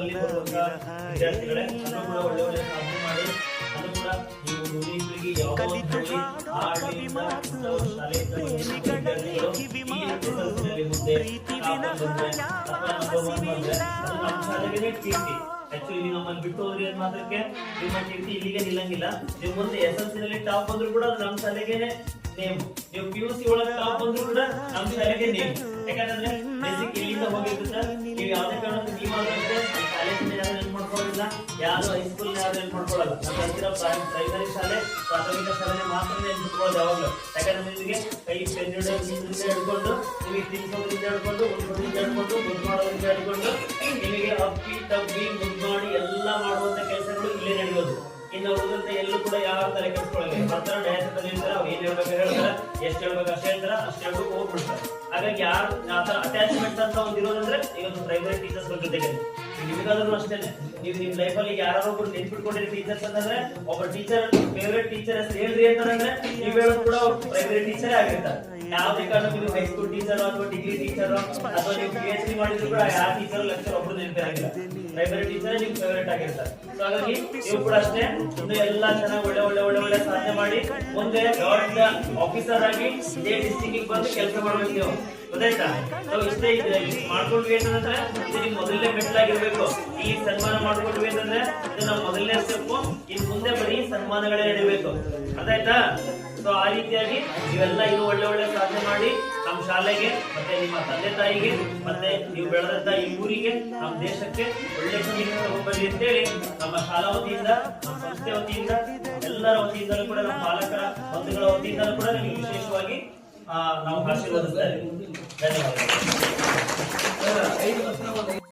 ಶಾಲೆಗಳಲ್ಲಿ ಬರುವಂತಹ ವಿದ್ಯಾರ್ಥಿಗಳೇ ಅದು ಕೂಡ ಒಳ್ಳೆ ಒಳ್ಳೆ ಸಾಧನೆ ಮಾಡಿ ಅದು ಕೂಡ ನೀವು ಮುಂದಿನ ಪೀಳಿಗೆ ಯಾವುದೋ ಒಂದು ಆ ಹಳ್ಳಿಯಿಂದ ಶಾಲೆಯಿಂದ ವಿದ್ಯಾರ್ಥಿಗಳು ಈ ಸಂಸ್ಥೆಯಲ್ಲಿ ಮುಂದೆ ನಮ್ಮ ಶಾಲೆಗೆ ಕೀರ್ತಿ. ಆಕ್ಚುಲಿ ನೀವು ನಮ್ಮನ್ನು ಬಿಟ್ಟು ಹೋದ್ರಿ ಅಂತ ಮಾತ್ರಕ್ಕೆ ನಿಮ್ಮ ಕೀರ್ತಿ ಇಲ್ಲಿಗೆ ನಿಲ್ಲಂಗಿಲ್ಲ. ನೀವು ಮುಂದೆ SSLC ನಲ್ಲಿ ಟಾಪ್ ಬಂದ್ರು ಕೂಡ ಅದು ನಮ್ಮ ಶಾಲೆಗೆನೆ ನೇಮ್. ನೀವು PUC ಒಳಗೆ ಟಾಪ್ ಬಂದ್ರು ಕೂಡ ನಮ್ಮ ಶಾಲೆಗೆ ನೇಮ್. ಯಾಕಂದ್ರೆ ಬೇಸಿಕ್ ಇಲ್ಲಿಂದ ಹೋಗಿರುತ್ತೆ. ನೀವು ಯಾವುದೇ ಕಾರಣಕ್ಕೂ ನೀವಾದ್ರೆ ಕಾಲೇಜಿನ ಯಾರು ನೆನ್ಪು ಮಾಡ್ಕೊಳ್ಳೋದಿಲ್ಲ, ಯಾರು ಹೈಸ್ಕೂಲ್ ಯಾರು ನೆನ್ಪು ಮಾಡ್ಕೊಳ್ಳಲ್ಲ. ನಮ್ಮ ಹತ್ತಿರ ಪ್ರೈಮರಿ ಶಾಲೆ ಪ್ರಾಥಮಿಕ ಶಾಲೆ ಮಾತ್ರ ನೆನ್ಪಿಟ್ಕೊಳ್ಳೋದು ಯಾವಾಗಲೂ. ಯಾಕಂದ್ರೆ ನಿಮಗೆ ಕೈ ಪೆನ್ ಹಿಡ್ಕೊಂಡು ನಿಮಗೆ ತಿನ್ಸೋದ್ರಿಂದ ಹಿಡ್ಕೊಂಡು ಉಣ್ಸೋದ್ರಿಂದ ಹಿಡ್ಕೊಂಡು ಮುದ್ದು ಮಾಡೋದ್ರಿಂದ ಹಿಡ್ಕೊಂಡು ನಿಮಗೆ ಅಪ್ಪಿ ತಪ್ಪಿ ಮುದ್ದು ಮಾಡಿ ಎಲ್ಲ ಮಾಡುವಂತ ಕೆಲಸಗಳು ಇಲ್ಲೇ ನಡೆಯೋದು. ಇನ್ನು ಉಳಿದಂತೆ ಎಲ್ಲೂ ಕೂಡ ಯಾರು ತಲೆ ಕೆಡಿಸ್ಕೊಳ್ಳಲ್ಲ. ಬರ್ತಾರೆ ಡ್ಯಾನ್ಸ್ ಹೇಳ್ತಾರೆ, ಅವ್ರು ಏನ್ ಹೇಳ್ಬೇಕು ಹೇಳ್ತಾರೆ, ಎಷ್ಟು ಹೇಳ್ಬೇಕು ಅಷ್ಟೇ ಹೇಳ್ತಾರೆ, ಅಷ್ಟೇ ಹೇಳ್ಬೇಕು ಹೋಗ್ಬಿಡ್ತಾರೆ. ಹಾಗಾಗಿ ಯಾರು ಆತರ ಅಟ್ಯಾಚ್ಮೆಂಟ್ ಅಂತ ಒಂದು ಇರೋದಂದ್ರೆ ಇವತ್ತು ಪ್ರೈಮರಿ ಟೀಚರ್ಸ್ ಬಗ್ಗೆ ತೆಗೆದು ನಿಮಗಾದ್ರೂ ಅಷ್ಟೇನೆ. ನೀವು ನಿಮ್ ಲೈಫ್ ಅಲ್ಲಿ ಯಾರು ಒಬ್ರು ನೆನ್ಪಿಟ್ಕೊಂಡಿರೋ ಟೀಚರ್ಸ್ ಅಂತಂದ್ರೆ ಒಬ್ಬ ಟೀಚರ್ ಫೇವರೇಟ್ ಟೀಚರ್ ಹೆಸರು ಹೇಳ್ರಿ ಅಂತಂದ್ರೆ ನೀವು ಹೇಳೋದು ಕೂಡ ಪ್ರೈಮರಿ ಟೀಚರೇ ಆಗಿರ್ತಾರೆ. ಯಾವುದೇ ಕಾರಣಕ್ಕೂ ನೀವು ಹೈಸ್ಕೂಲ್ ಟೀಚರ್ ಅಥವಾ ಡಿಗ್ರಿ ಟೀಚರ್ ಅಥವಾ ನೀವು PhD ಮಾಡಿದ್ರು ಕೂಡ ಯಾವ ಟೀಚರ್ ಲೆಕ್ಚರ್ ಒಬ್ರು ನೆನಪಿರಂಗಿಲ್ಲ. ಪ್ರೈಮರಿ ಟೀಚರ್ ನಿಮ್ ಫೇವರೇಟ್ ಆಗಿರ್ತಾರೆ. ಸೊ ಹಾಗಾಗಿ ನೀವು ಕೂಡ ಅಷ್ಟೇ ಇನ್ನು ಎಲ್ಲಾ ಚೆನ್ನಾಗಿ ಒಳ್ಳೆ ಒಳ್ಳೆ ಒಳ್ಳೆ ಒಳ್ಳೆ ಸಾಧನೆ ಮಾಡಿ ಮುಂದೆ ದೊಡ್ಡ ಆಫೀಸರ್ ಆಗಿ ಇದೇ ಡಿಸ್ಟ್ರಿಕ್ಟ್ ಬಂದು ಕೆಲಸ ಮಾಡ್ಬೇಕು ನೀವು. ಗೊತ್ತಾಯ್ತಾ? ಸೊ ಇಷ್ಟೇ ಮಾಡ್ಕೊಂಡ್ವಿ ಅಂತಂದ್ರೆ ಇದು ನಿಮ್ ಮೊದಲನೇ ಮೆಟ್ಲಾಗಿರ್ಬೇಕು. ಈ ಸನ್ಮಾನ ಮಾಡ್ಕೊಂಡ್ವಿ ಅಂತಂದ್ರೆ ಇದು ನಮ್ಮ ಮೊದಲನೇ ಸ್ಟೆಪ್. ಇನ್ ಮುಂದೆ ಬರೀ ಸನ್ಮಾನಗಳೇ ನಡೀಬೇಕು. ಅದಾಯ್ತಾ? ಸೊ ಆ ರೀತಿಯಾಗಿ ನೀವೆಲ್ಲ ಇದು ಒಳ್ಳೆ ಒಳ್ಳೆ ಸಾಧನೆ ಮಾಡಿ ನಮ್ಮ ಶಾಲೆಗೆ ಮತ್ತೆ ನಿಮ್ಮ ತಂದೆ ತಾಯಿಗೆ ಮತ್ತೆ ನೀವು ಬೆಳೆದಂತ ಈ ಊರಿಗೆ ನಮ್ಮ ದೇಶಕ್ಕೆ ಒಳ್ಳೆ ಕೀರ್ತಿ ತಗೊಂಡ್ಬರ್ಲಿ ಅಂತೇಳಿ ನಮ್ಮ ಶಾಲಾ ವತಿಯಿಂದ ನಮ್ಮ ಸಂಸ್ಥೆ ವತಿಯಿಂದ ಎಲ್ಲರ ವತಿಯಿಂದಲೂ ಕೂಡ ನಮ್ಮ ಪಾಲಕರ ಬಂಧುಗಳ ವತಿಯಿಂದಲೂ ಕೂಡ ನಿಮಗೆ ವಿಶೇಷವಾಗಿ ನಾವು ಆಶೀರ್ವದಿಸ್ತಾ ಇದ್ದೀವಿ. ಧನ್ಯವಾದಗಳು.